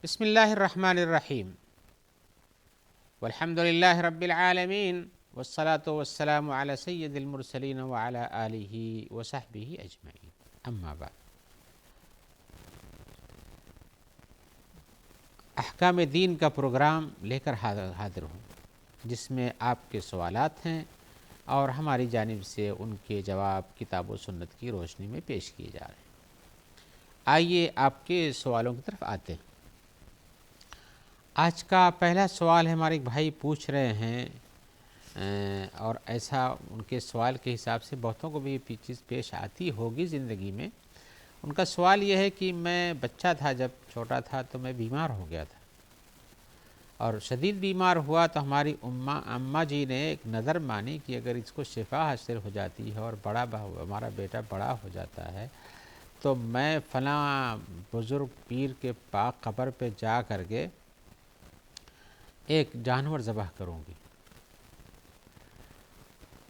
بسم اللہ الرحمن الرحیم والحمد للہ رب العالمین والصلاة والسلام علی سید المرسلین وعلی آلہ وصحبہ اجمعین، اما بعد۔ احکام دین کا پروگرام لے کر حاضر ہوں، جس میں آپ کے سوالات ہیں اور ہماری جانب سے ان کے جواب کتاب و سنت کی روشنی میں پیش کیے جا رہے ہیں۔ آئیے آپ کے سوالوں کی طرف آتے ہیں۔ آج کا پہلا سوال ہمارے ایک بھائی پوچھ رہے ہیں، اور ایسا ان کے سوال کے حساب سے بہتوں کو بھی یہ چیز پیش آتی ہوگی زندگی میں۔ ان کا سوال یہ ہے کہ میں بچہ تھا، جب چھوٹا تھا تو میں بیمار ہو گیا تھا، اور شدید بیمار ہوا تو ہماری اماں جی نے ایک نظر مانی کہ اگر اس کو شفا حاصل ہو جاتی ہے اور ہمارا بیٹا بڑا ہو جاتا ہے تو میں فلاں بزرگ پیر کے پاک قبر پہ جا کر کے ایک جانور ذبح کروں گی،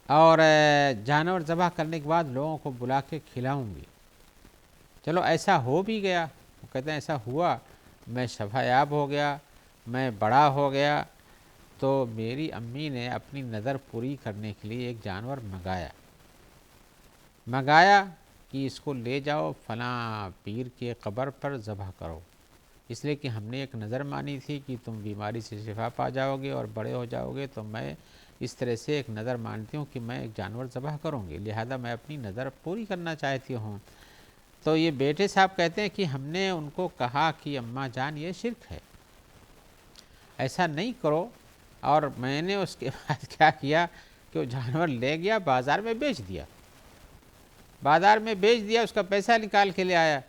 اور جانور ذبح کرنے کے بعد لوگوں کو بلا کے کھلاؤں گی۔ چلو ایسا ہو بھی گیا، وہ کہتے ہیں ایسا ہوا، میں شفا یاب ہو گیا، میں بڑا ہو گیا، تو میری امی نے اپنی نظر پوری کرنے کے لیے ایک جانور منگایا کہ اس کو لے جاؤ فلاں پیر کے قبر پر ذبح کرو، اس لیے کہ ہم نے ایک نظر مانی تھی کہ تم بیماری سے شفا پا جاؤ گے اور بڑے ہو جاؤ گے، تو میں اس طرح سے ایک نظر مانتی ہوں کہ میں ایک جانور ذبح کروں گی، لہذا میں اپنی نظر پوری کرنا چاہتی ہوں۔ تو یہ بیٹے صاحب کہتے ہیں کہ ہم نے ان کو کہا کہ اماں جان یہ شرک ہے، ایسا نہیں کرو، اور میں نے اس کے بعد کیا کیا کہ وہ جانور لے گیا بازار میں بیچ دیا، اس کا پیسہ نکال کے لے آیا۔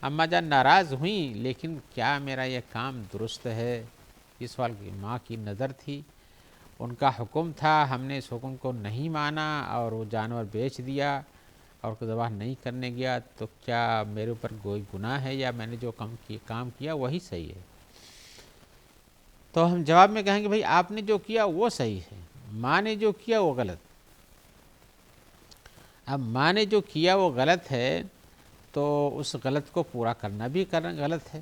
اماں جان ناراض ہوئیں، لیکن کیا میرا یہ کام درست ہے؟ اس سوال کی ماں کی نظر تھی، ان کا حکم تھا، ہم نے اس حکم کو نہیں مانا اور وہ جانور بیچ دیا اور ذبح نہیں کرنے گیا، تو کیا میرے اوپر کوئی گناہ ہے، یا میں نے جو کام کیا وہی صحیح ہے؟ تو ہم جواب میں کہیں گے بھائی آپ نے جو کیا وہ صحیح ہے، ماں نے جو کیا وہ غلط۔ اب ماں نے جو کیا وہ غلط ہے تو اس غلط کو پورا کرنا بھی غلط ہے،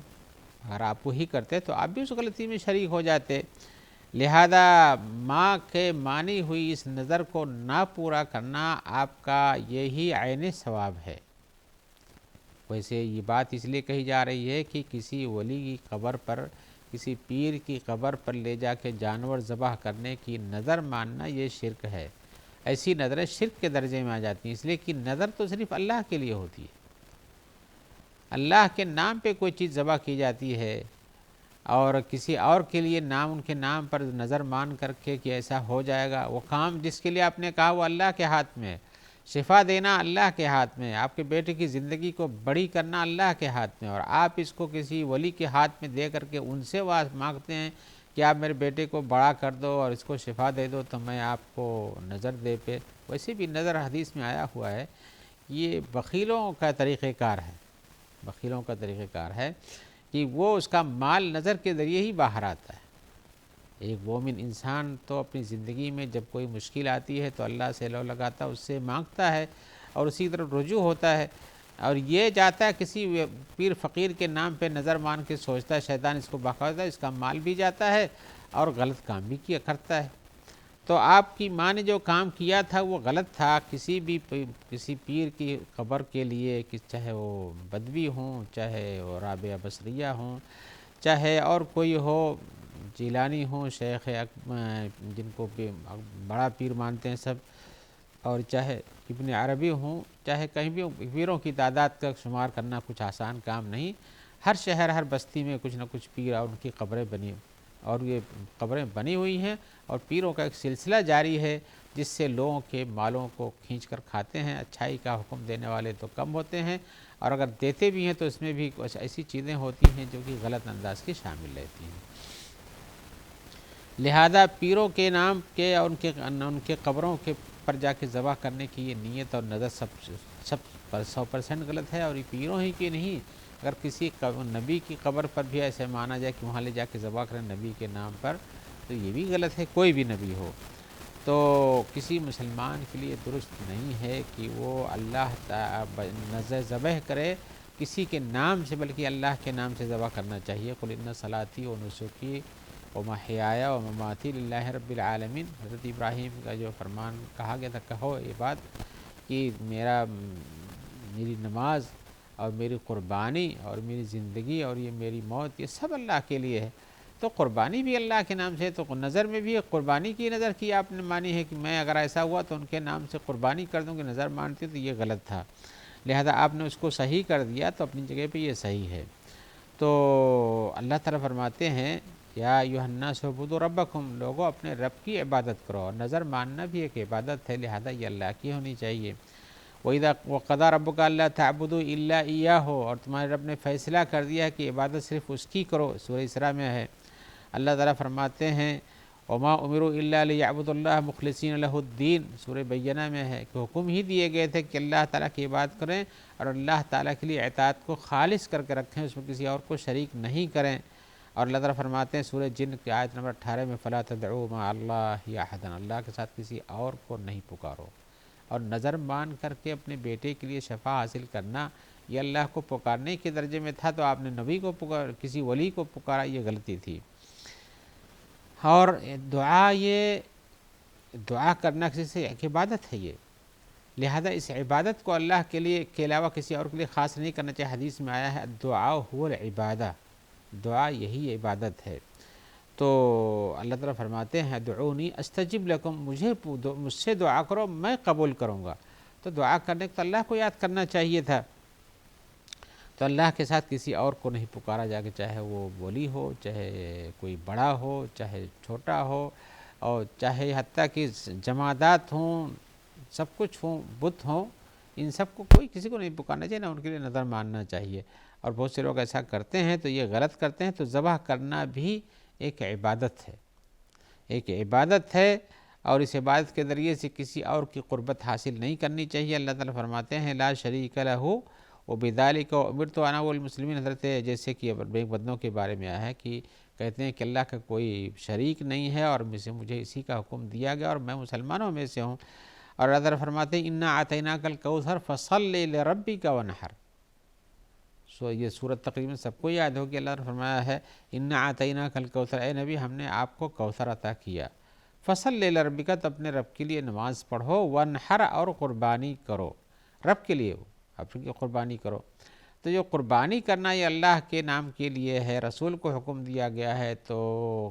اگر آپ وہی کرتے تو آپ بھی اس غلطی میں شریک ہو جاتے، لہذا ماں کے مانی ہوئی اس نظر کو نہ پورا کرنا آپ کا یہی عین ثواب ہے۔ ویسے یہ بات اس لیے کہی جا رہی ہے کہ کسی ولی کی قبر پر، کسی پیر کی قبر پر لے جا کے جانور ذبح کرنے کی نظر ماننا یہ شرک ہے، ایسی نظریں شرک کے درجے میں آ جاتی ہیں، اس لیے کہ نظر تو صرف اللہ کے لیے ہوتی ہے، اللہ کے نام پہ کوئی چیز ذبح کی جاتی ہے اور کسی اور کے لیے ان کے نام پر نظر مان کر کے کہ ایسا ہو جائے گا، وہ کام جس کے لیے آپ نے کہا وہ اللہ کے ہاتھ میں ہے، شفا دینا اللہ کے ہاتھ میں ہے، آپ کے بیٹے کی زندگی کو بڑی کرنا اللہ کے ہاتھ میں ہے، اور آپ اس کو کسی ولی کے ہاتھ میں دے کر کے ان سے مانگتے ہیں کہ آپ میرے بیٹے کو بڑا کر دو اور اس کو شفا دے دو تو میں آپ کو نظر دے پہ۔ ویسے بھی نظر حدیث میں آیا ہوا ہے، یہ بخیلوں کا طریقہ کار ہے کہ وہ اس کا مال نظر کے ذریعے ہی باہر آتا ہے۔ ایک مومن انسان تو اپنی زندگی میں جب کوئی مشکل آتی ہے تو اللہ سے لو لگاتا ہے، اس سے مانگتا ہے اور اسی طرف رجوع ہوتا ہے، اور یہ جاتا ہے کسی پیر فقیر کے نام پہ نظر مان کے سوچتا ہے شیطان اس کو بہکاتا ہے، اس کا مال بھی جاتا ہے اور غلط کام بھی کرتا ہے۔ تو آپ کی ماں نے جو کام کیا تھا وہ غلط تھا، کسی پیر کی قبر کے لیے، کہ چاہے وہ بدوی ہوں، چاہے وہ رابعہ بصریہ ہوں، چاہے اور کوئی ہو، جیلانی ہوں، شیخ جن کو بڑا پیر مانتے ہیں سب، اور چاہے ابن عربی ہوں، چاہے کہیں بھی پیروں کی تعداد کا شمار کرنا کچھ آسان کام نہیں، ہر شہر ہر بستی میں کچھ نہ کچھ پیر اور ان کی قبریں بنی ہوئی ہیں، اور پیروں کا ایک سلسلہ جاری ہے جس سے لوگوں کے مالوں کو کھینچ کر کھاتے ہیں۔ اچھائی کا حکم دینے والے تو کم ہوتے ہیں، اور اگر دیتے بھی ہیں تو اس میں بھی کچھ ایسی چیزیں ہوتی ہیں جو کہ غلط انداز کی شامل رہتی ہیں، لہذا پیروں کے نام کے اور ان کے قبروں کے پر جا کے ذبح کرنے کی یہ نیت اور نظر سب 100% غلط ہے، اور یہ پیروں ہی کی نہیں، اگر کسی نبی کی قبر پر بھی ایسے مانا جائے کہ وہاں لے جا کے ذبح کریں نبی کے نام پر، تو یہ بھی غلط ہے، کوئی بھی نبی ہو۔ تو کسی مسلمان کے لیے درست نہیں ہے کہ وہ اللہ نظر ذبح کرے کسی کے نام سے بلکہ اللہ کے نام سے ذبح کرنا چاہیے۔ قل ان صلاتی و نسکی و محیایا و مماتی للہ رب العالمین، حضرت ابراہیم کا جو فرمان کہا گیا تھا، کہو یہ بات کہ میری نماز اور میری قربانی اور میری زندگی اور یہ میری موت یہ سب اللہ کے لیے ہے۔ تو قربانی بھی اللہ کے نام سے، تو نظر میں بھی قربانی کی نظر کی آپ نے مانی ہے کہ میں اگر ایسا ہوا تو ان کے نام سے قربانی کر دوں گی، نظر مانتی تو یہ غلط تھا، لہذا آپ نے اس کو صحیح کر دیا تو اپنی جگہ پہ یہ صحیح ہے۔ تو اللہ تعالیٰ فرماتے ہیں یا ایھا الناس اعبدوا ربکم، لوگوں اپنے رب کی عبادت کرو، اور نظر ماننا بھی ایک عبادت ہے، لہذا یہ اللہ کی ہونی چاہیے۔ وَقَضَىٰ رَبُّكَ أَلَّا تَعْبُدُوا إِلَّا إِيَّاهُ، اور تمہارے رب نے فیصلہ کر دیا کہ عبادت صرف اس کی کرو، سورہ اسراء میں ہے۔ اللہ تعالیٰ فرماتے ہیں وَمَا أُمِرُوا إِلَّا لِيَعْبُدُوا اللَّهَ مُخْلِصِينَ لَهُ الدِّينَ، سورہ بینہ میں ہے کہ حکم ہی دیے گئے تھے کہ اللہ تعالیٰ کی عبادت کریں اور اللہ تعالیٰ کے لیے اطاعت کو خالص کر کے رکھیں، اس میں کسی اور کو شریک نہیں کریں۔ اور اللہ تعالیٰ فرماتے ہیں سورہ جن کی آیت نمبر 18 میں فَلَا تَدْعُوا مَعَ اللَّهِ أَحَدًا، اللہ کے ساتھ کسی اور کو نہیں پکارو۔ اور نظر مان کر کے اپنے بیٹے کے لیے شفا حاصل کرنا یہ اللہ کو پکارنے کے درجے میں تھا، تو آپ نے نبی کو کسی ولی کو پکارا، یہ غلطی تھی۔ اور دعا کرنا کسی سے ایک عبادت ہے یہ، لہذا اس عبادت کو اللہ کے لیے کے علاوہ کسی اور کے لیے خاص نہیں کرنا چاہیے۔ حدیث میں آیا ہے الدعاء هو العبادہ، دعا یہی عبادت ہے۔ تو اللہ تعالیٰ فرماتے ہیں ادعونی استجب لکم، مجھ سے دعا کرو میں قبول کروں گا۔ تو دعا کرنے کو تو اللہ کو یاد کرنا چاہیے تھا، تو اللہ کے ساتھ کسی اور کو نہیں پکارا جا کے، چاہے وہ ولی ہو، چاہے کوئی بڑا ہو، چاہے چھوٹا ہو، اور چاہے حتیٰ کہ جمادات ہوں، سب کچھ ہوں، بت ہوں، ان سب کو کوئی کسی کو نہیں پکارنا چاہیے، نہ ان کے لیے نظر ماننا چاہیے۔ اور بہت سے لوگ ایسا کرتے ہیں تو یہ غلط کرتے ہیں۔ تو ذبح کرنا بھی ایک عبادت ہے، ایک عبادت ہے، اور اس عبادت کے ذریعے سے کسی اور کی قربت حاصل نہیں کرنی چاہیے۔ اللہ تعالیٰ فرماتے ہیں لا شریک لہ وبذالک امرت انا والمسلمین، حضرت جیسے کہ نیک بندوں کے بارے میں آیا ہے کہ کہتے ہیں کہ اللہ کا کوئی شریک نہیں ہے اور مجھے اسی کا حکم دیا گیا اور میں مسلمانوں میں سے ہوں۔ اور اللہ تعالیٰ فرماتے ہیں انا اعطیناک الکوثر فصل لربک وانحر، یہ صورت تقریباً سب کو یاد ہوگی۔ اللہ نے فرمایا ہے انا اعطیناک الکوثر، اے نبی ہم نے آپ کو کوثر عطا کیا، فصل لربک، تو اپنے رب کے لیے نماز پڑھو، وانحر اور قربانی کرو، رب کے لیے اپنی قربانی کرو۔ تو جو قربانی کرنا یہ اللہ کے نام کے لیے ہے، رسول کو حکم دیا گیا ہے، تو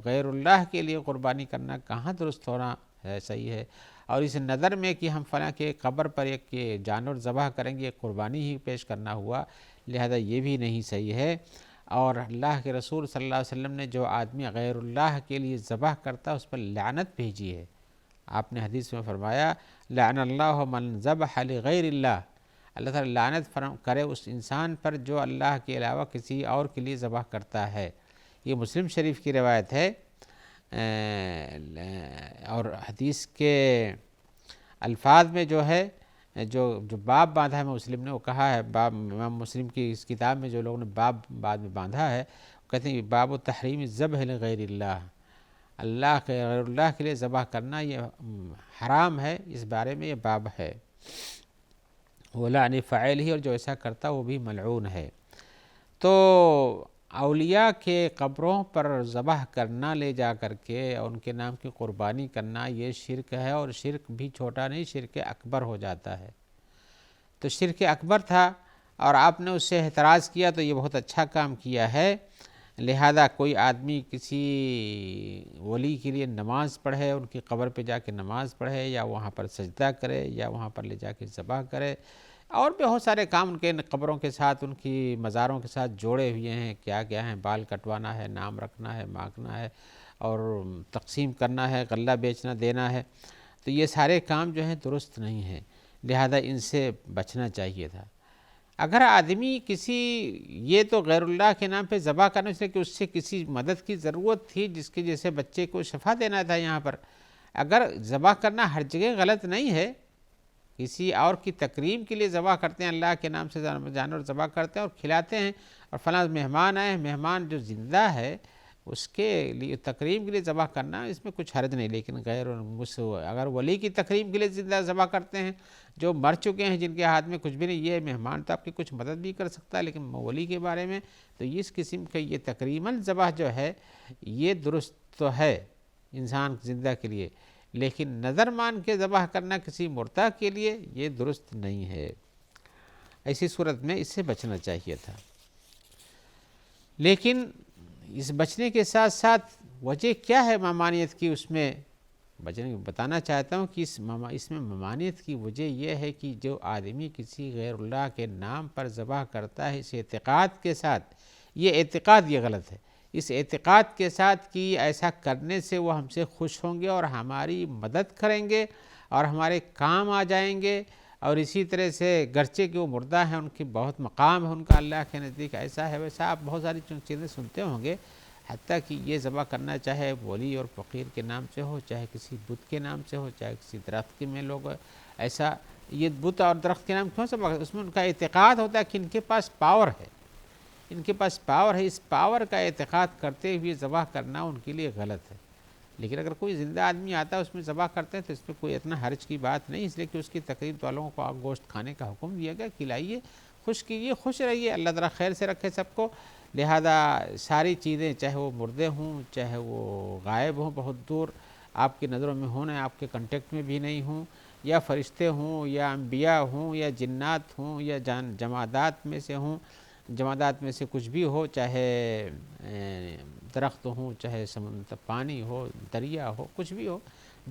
غیر اللہ کے لیے قربانی کرنا کہاں درست ہونا ہے، صحیح ہے۔ اور اس نظر میں کہ ہم فلاں کے قبر پر ایک جانور ذبح کریں گے، قربانی ہی پیش کرنا ہوا، لہذا یہ بھی نہیں صحیح ہے۔ اور اللہ کے رسول صلی اللہ علیہ وسلم نے جو آدمی غیر اللہ کے لیے ذبح کرتا اس پر لعنت بھیجی ہے۔ آپ نے حدیث میں فرمایا لعن اللہ من ذبح لغیر اللہ، اللہ تعالیٰ لعنت کرے اس انسان پر جو اللہ کے علاوہ کسی اور کے لیے ذبح کرتا ہے۔ یہ مسلم شریف کی روایت ہے، اور حدیث کے الفاظ میں جو ہے جو باب باندھا ہے مسلم نے، وہ کہا ہے، باب امام مسلم کی اس کتاب میں جو لوگوں نے باب بعد میں باندھا ہے، وہ کہتے ہیں باب تحریم الذبح لغیر اللہ، اللہ کے غیر اللہ کے لیے ذبح کرنا یہ حرام ہے، اس بارے میں یہ باب ہے۔ وَلَعْنِ فَاعِلِهِ، اور جو ایسا کرتا وہ بھی ملعون ہے۔ تو اولیاء کے قبروں پر ذبح کرنا لے جا کر کے ان کے نام کی قربانی کرنا یہ شرک ہے، اور شرک بھی چھوٹا نہیں، شرک اکبر ہو جاتا ہے۔ تو شرک اکبر تھا اور آپ نے اس سے اعتراض کیا، تو یہ بہت اچھا کام کیا ہے۔ لہذا کوئی آدمی کسی ولی کے لیے نماز پڑھے، ان کی قبر پہ جا کے نماز پڑھے، یا وہاں پر سجدہ کرے، یا وہاں پر لے جا کے ذبح کرے، اور بہت سارے کام ان کے قبروں کے ساتھ، ان کی مزاروں کے ساتھ جوڑے ہوئے ہیں، کیا کیا ہیں، بال کٹوانا ہے، نام رکھنا ہے، مانگنا ہے، اور تقسیم کرنا ہے، غلہ بیچنا دینا ہے، تو یہ سارے کام جو ہیں درست نہیں ہیں، لہذا ان سے بچنا چاہیے تھا۔ اگر آدمی کسی، یہ تو غیر اللہ کے نام پہ ذبح کرنا، اس لیے کہ اس سے کسی مدد کی ضرورت تھی، جس کے جیسے بچے کو شفا دینا تھا یہاں پر، اگر ذبح کرنا ہر جگہ غلط نہیں ہے، کسی اور کی تکریم کے لیے ذبح کرتے ہیں، اللہ کے نام سے جانور ذبح کرتے ہیں اور کھلاتے ہیں، اور فلاں مہمان آئے، مہمان جو زندہ ہے اس کے لیے تکریم کے لیے ذبح کرنا اس میں کچھ حرج نہیں، لیکن غیر اگر ولی کی تکریم کے لیے زندہ ذبح کرتے ہیں جو مر چکے ہیں، جن کے ہاتھ میں کچھ بھی نہیں، یہ مہمان تو آپ کی کچھ مدد بھی کر سکتا ہے، لیکن ولی کے بارے میں تو اس قسم کا یہ تکریماً ذبح جو ہے یہ درست تو ہے انسان زندہ کے لیے، لیکن نظر مان کے ذبح کرنا کسی مردہ کے لیے یہ درست نہیں ہے۔ ایسی صورت میں اس سے بچنا چاہیے تھا، لیکن اس بچنے کے ساتھ ساتھ وجہ کیا ہے ممانعت کی، اس میں بتانا چاہتا ہوں کہ اس میں ممانعت کی وجہ یہ ہے کہ جو آدمی کسی غیر اللہ کے نام پر ذبح کرتا ہے اس اعتقاد کے ساتھ، یہ اعتقاد یہ غلط ہے، اس اعتقاد کے ساتھ کہ ایسا کرنے سے وہ ہم سے خوش ہوں گے اور ہماری مدد کریں گے اور ہمارے کام آ جائیں گے، اور اسی طرح سے گرچہ کہ وہ مردہ ہیں ان کی بہت مقام ہے ان کا اللہ کے نزدیک، ایسا ہے ویسا، آپ بہت ساری چیزیں سنتے ہوں گے، حتیٰ کہ یہ ذبح کرنا چاہے ولی اور فقیر کے نام سے ہو، چاہے کسی بت کے نام سے ہو، چاہے کسی درخت کے میں لوگ ایسا، یہ بت اور درخت کے نام کیوں ذبح کرتے ہیں؟ اس میں ان کا اعتقاد ہوتا ہے کہ ان کے پاس پاور ہے، ان کے پاس پاور ہے، اس پاور کا اعتقاد کرتے ہوئے ذبح کرنا ان کے لیے غلط ہے۔ لیکن اگر کوئی زندہ آدمی آتا ہے اس میں ذبح کرتے ہیں تو اس میں کوئی اتنا حرج کی بات نہیں، اس لیے کہ اس کی تقریب والوں کو گوشت کھانے کا حکم دیا گیا، کھلائیے، خوش کیجیے، خوش رہیے، اللہ تعالیٰ خیر سے رکھے سب کو۔ لہذا ساری چیزیں چاہے وہ مردے ہوں، چاہے وہ غائب ہوں، بہت دور آپ کی نظروں میں ہوں، آپ کے کنٹیکٹ میں بھی نہیں ہوں، یا فرشتے ہوں، یا انبیاء ہوں، یا جنات ہوں، یا جمادات میں سے ہوں، جمادات میں سے کچھ بھی ہو، چاہے درخت ہوں، چاہے سمندر پانی ہو، دریا ہو، کچھ بھی ہو،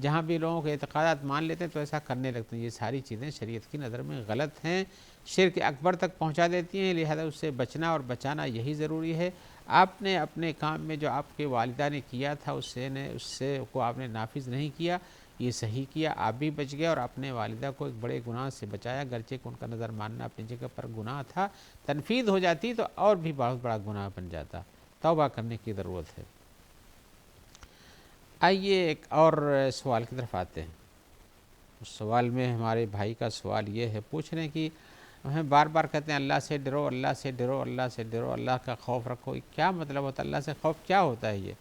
جہاں بھی لوگوں کے اعتقادات مان لیتے ہیں تو ایسا کرنے لگتے ہیں، یہ ساری چیزیں شریعت کی نظر میں غلط ہیں، شرک اکبر تک پہنچا دیتی ہیں، لہذا اس سے بچنا اور بچانا یہی ضروری ہے۔ آپ نے اپنے کام میں جو آپ کے والدہ نے کیا تھا اس سے کو آپ نے نافذ نہیں کیا، یہ صحیح کیا، آپ بھی بچ گئے اور اپنے والدہ کو ایک بڑے گناہ سے بچایا، گرچہ کہ ان کا نظر ماننا اپنی جگہ پر گناہ تھا، تنفیذ ہو جاتی تو اور بھی بہت بڑا گناہ بن جاتا، توبہ کرنے کی ضرورت ہے۔ آئیے ایک اور سوال کی طرف آتے ہیں۔ اس سوال میں ہمارے بھائی کا سوال یہ ہے، پوچھ رہے ہیں کہ ہمیں بار بار کہتے ہیں اللہ سے ڈرو، اللہ سے ڈرو، اللہ سے ڈرو، اللہ کا خوف رکھو، کیا مطلب ہوتا ہے؟ اللہ سے خوف کیا ہوتا ہے یہ؟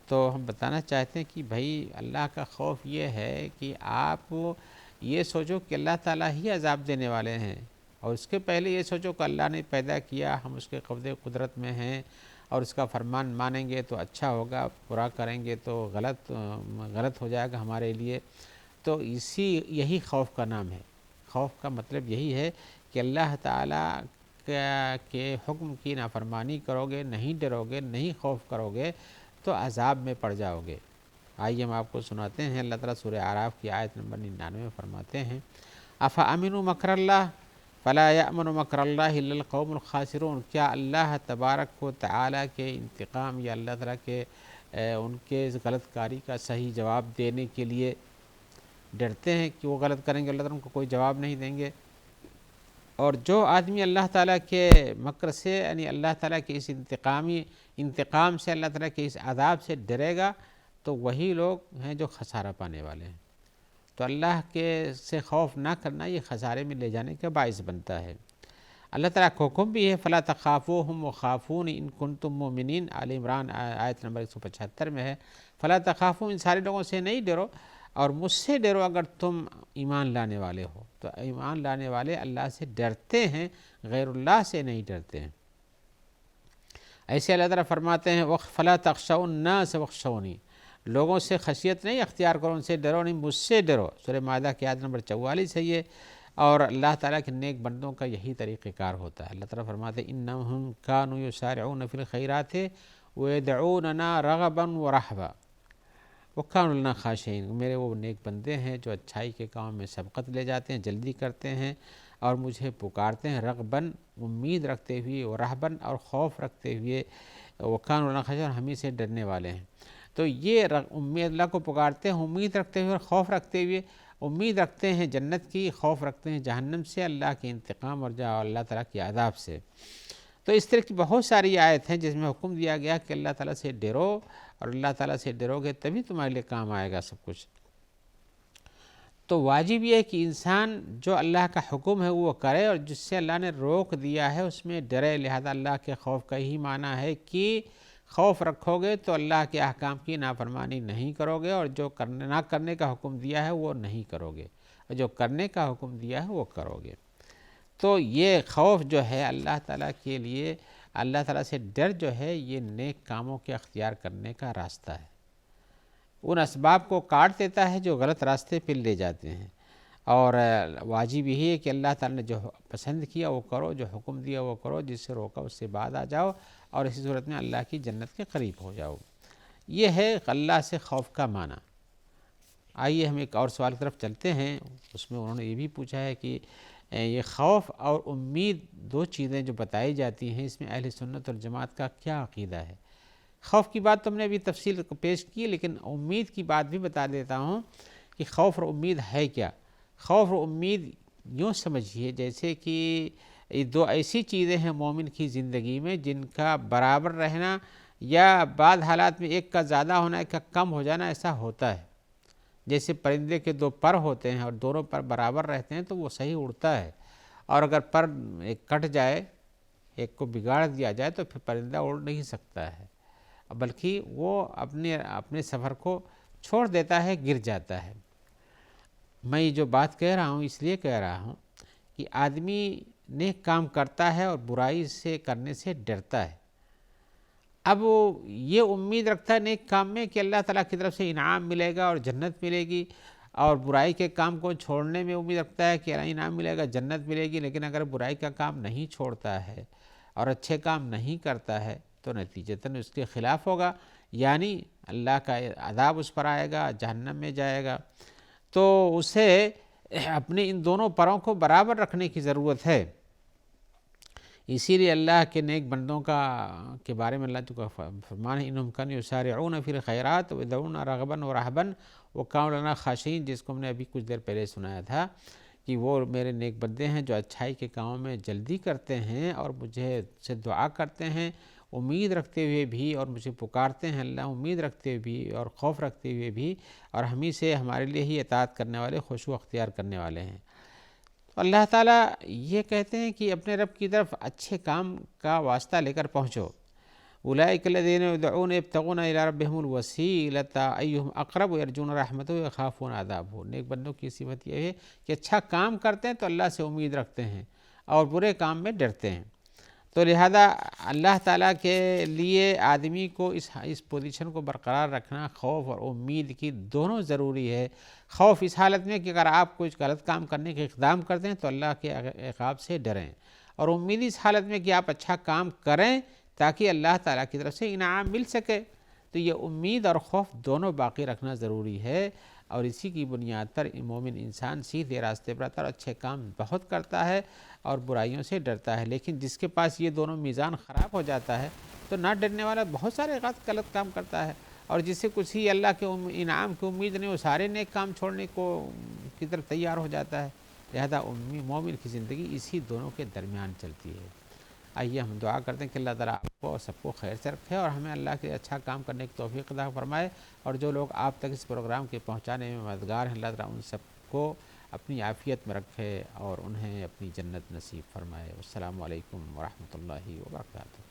تو ہم بتانا چاہتے ہیں کہ بھائی اللہ کا خوف یہ ہے کہ آپ یہ سوچو کہ اللہ تعالیٰ ہی عذاب دینے والے ہیں، اور اس کے پہلے یہ سوچو کہ اللہ نے پیدا کیا، ہم اس کے قبضے قدرت میں ہیں، اور اس کا فرمان مانیں گے تو اچھا ہوگا، برا کریں گے تو غلط ہو جائے گا ہمارے لیے۔ تو یہی خوف کا نام ہے۔ خوف کا مطلب یہی ہے کہ اللہ تعالیٰ کے حکم کی نافرمانی کرو گے، نہیں ڈرو گے، نہیں خوف کرو گے تو عذاب میں پڑ جاؤ گے۔ آئیے ہم آپ کو سناتے ہیں، اللہ تعالیٰ سورہ اعراف کی آیت نمبر 99 میں فرماتے ہیں، افامنوا مکر اللہ فلا یأمن مکر اللہ الا القوم الخاسرون، کیا اللہ تبارک و تعالیٰ کے انتقام یا اللہ تعالیٰ کے ان کے غلط کاری کا صحیح جواب دینے کے لیے ڈرتے ہیں کہ وہ غلط کریں گے، اللہ تعالیٰ ان کو کوئی جواب نہیں دیں گے؟ اور جو آدمی اللہ تعالیٰ کے مکر سے، یعنی اللہ تعالیٰ کے اس انتقام سے، اللہ تعالیٰ کے اس عذاب سے ڈرے گا تو وہی لوگ ہیں جو خسارہ پانے والے ہیں۔ تو اللہ کے سے خوف نہ کرنا یہ خسارے میں لے جانے کا باعث بنتا ہے۔ اللہ تعالیٰ کا حکم بھی ہے، فلا تخافوہم وخافون ان کنتم مؤمنین، آل عمران آیت نمبر 175 میں ہے، فلا تخافو، ان سارے لوگوں سے نہیں ڈرو اور مجھ سے ڈرو اگر تم ایمان لانے والے ہو۔ تو ایمان لانے والے اللہ سے ڈرتے ہیں، غیر اللہ سے نہیں ڈرتے ہیں۔ ایسے اللہ تعالیٰ فرماتے ہیں، فلا تخشوا الناس واخشونی، لوگوں سے خشیت نہیں اختیار کرو، ان سے ڈرو نہیں، مجھ سے ڈرو۔ سورہ مائدہ کی آیت نمبر 44 ہے یہ، اور اللہ تعالیٰ کے نیک بندوں کا یہی طریقہ کار ہوتا ہے۔ اللہ تعالیٰ فرماتے ہیں، انہم کانوا یسارعون فی الخیرات ویدعوننا رغبا ورہبا وکانوا لنا خاشعین، میرے وہ نیک بندے ہیں جو اچھائی کے کام میں سبقت لے جاتے ہیں، جلدی کرتے ہیں اور مجھے پکارتے ہیں، رغباً امید رکھتے ہوئے، ورہباً اور خوف رکھتے ہوئے، وکانوا لنا خاشعین، ہم ہی سے ڈرنے والے ہیں۔ تو یہ امید، اللہ کو پکارتے ہیں امید رکھتے ہوئے اور خوف رکھتے ہوئے، امید رکھتے ہیں جنت کی، خوف رکھتے ہیں جہنم سے، اللہ کے انتقام اور اللہ تعالیٰ کے عذاب سے۔ تو اس طرح کی بہت ساری آیت ہیں جس میں حکم دیا گیا کہ اللہ تعالیٰ سے ڈرو، اور اللہ تعالیٰ سے ڈرو گے تبھی تمہارے لیے کام آئے گا سب کچھ۔ تو واجب یہ ہے کہ انسان جو اللہ کا حکم ہے وہ کرے، اور جس سے اللہ نے روک دیا ہے اس میں ڈرے۔ لہذا اللہ کے خوف کا ہی معنی ہے کہ خوف رکھو گے تو اللہ کے احکام کی نافرمانی نہیں کرو گے، اور جو نہ کرنے کا حکم دیا ہے وہ نہیں کرو گے، اور جو کرنے کا حکم دیا ہے وہ کرو گے۔ تو یہ خوف جو ہے اللہ تعالیٰ کے لیے، اللہ تعالیٰ سے ڈر جو ہے، یہ نیک کاموں کے اختیار کرنے کا راستہ ہے، ان اسباب کو کاٹ دیتا ہے جو غلط راستے پہ لے جاتے ہیں، اور واجب یہی ہے کہ اللہ تعالیٰ نے جو پسند کیا وہ کرو، جو حکم دیا وہ کرو، جس سے روکا اس سے بعد آ جاؤ، اور اسی صورت میں اللہ کی جنت کے قریب ہو جاؤ۔ یہ ہے اللہ سے خوف کا معنی۔ آئیے ہم ایک اور سوال کی طرف چلتے ہیں، اس میں انہوں نے یہ بھی پوچھا ہے کہ یہ خوف اور امید دو چیزیں جو بتائی جاتی ہیں، اس میں اہل سنت اور جماعت کا کیا عقیدہ ہے؟ خوف کی بات تو ہم نے ابھی تفصیل کو پیش کی، لیکن امید کی بات بھی بتا دیتا ہوں کہ خوف اور امید ہے کیا۔ خوف اور امید یوں سمجھیے جیسے کہ یہ دو ایسی چیزیں ہیں مومن کی زندگی میں جن کا برابر رہنا یا بعض حالات میں ایک کا زیادہ ہونا ایک کا کم ہو جانا ایسا ہوتا ہے۔ جیسے پرندے کے دو پر ہوتے ہیں اور دونوں پر برابر رہتے ہیں تو وہ صحیح اڑتا ہے، اور اگر پر ایک کٹ جائے، ایک کو بگاڑ دیا جائے تو پھر پرندہ اڑ نہیں سکتا ہے، بلکہ وہ اپنے سفر کو چھوڑ دیتا ہے، گر جاتا ہے۔ میں یہ جو بات کہہ رہا ہوں اس لیے کہہ رہا ہوں کہ آدمی نیک کام کرتا ہے اور برائی سے کرنے سے ڈرتا ہے۔ اب وہ یہ امید رکھتا ہے نیک کام میں کہ اللہ تعالیٰ کی طرف سے انعام ملے گا اور جنت ملے گی، اور برائی کے کام کو چھوڑنے میں امید رکھتا ہے کہ انعام ملے گا، جنت ملے گی، لیکن اگر برائی کا کام نہیں چھوڑتا ہے اور اچھے کام نہیں کرتا ہے تو نتیجتاً اس کے خلاف ہوگا، یعنی اللہ کا عذاب اس پر آئے گا، جہنم میں جائے گا۔ تو اسے اپنے ان دونوں پروں کو برابر رکھنے کی ضرورت ہے۔ اسی لیے اللہ کے نیک بندوں کے بارے میں اللہ کا فرمان ہے، انہم کانوا یسارعون فی الخیرات ویدعونا رغبا ورہبا وکانوا لنا خاشعین، جس کو ہم نے ابھی کچھ دیر پہلے سنایا تھا کہ وہ میرے نیک بندے ہیں جو اچھائی کے کاموں میں جلدی کرتے ہیں اور مجھے سے دعا کرتے ہیں امید رکھتے ہوئے بھی، اور مجھے پکارتے ہیں اللہ امید رکھتے ہوئے بھی اور خوف رکھتے ہوئے بھی، اور ہمیں سے ہمارے لیے ہی اطاعت کرنے والے، خشوع اختیار کرنے والے ہیں۔ اللہ تعالیٰ یہ کہتے ہیں کہ اپنے رب کی طرف اچھے کام کا واسطہ لے کر پہنچو۔ اولئک الذین یدعون یبتغون الی ربہم الوسیلۃ ایہم اقرب یرجون رحمتہ ویخافون عذابہ۔ نیک بندوں کی صفت یہ ہے کہ اچھا کام کرتے ہیں تو اللہ سے امید رکھتے ہیں اور برے کام میں ڈرتے ہیں۔ تو لہذا اللہ تعالیٰ کے لیے آدمی کو اس پوزیشن کو برقرار رکھنا، خوف اور امید کی دونوں ضروری ہے۔ خوف اس حالت میں کہ اگر آپ کچھ غلط کام کرنے کے اقدام کرتے ہیں تو اللہ کے عقاب سے ڈریں، اور امید اس حالت میں کہ آپ اچھا کام کریں تاکہ اللہ تعالیٰ کی طرف سے انعام مل سکے۔ تو یہ امید اور خوف دونوں باقی رکھنا ضروری ہے، اور اسی کی بنیاد پر مومن انسان سیدھے راستے پر آتا ہے اور اچھے کام بہت کرتا ہے اور برائیوں سے ڈرتا ہے۔ لیکن جس کے پاس یہ دونوں میزان خراب ہو جاتا ہے تو نہ ڈرنے والا بہت سارے غلط کام کرتا ہے، اور جس سے کچھ ہی اللہ کے انعام کی امید نہیں، وہ سارے نیک کام چھوڑنے کی طرف تیار ہو جاتا ہے۔ لہذا مومن کی زندگی اسی دونوں کے درمیان چلتی ہے۔ آئیے ہم دعا کرتے ہیں کہ اللہ تعالیٰ آپ کو اور سب کو خیر سے رکھے اور ہمیں اللہ کے اچھا کام کرنے کی توفیق عطا فرمائے، اور جو لوگ آپ تک اس پروگرام کے پہنچانے میں مددگار ہیں اللہ تعالیٰ ان سب کو اپنی عافیت میں رکھے اور انہیں اپنی جنت نصیب فرمائے۔ السلام علیکم ورحمۃ اللہ وبرکاتہ۔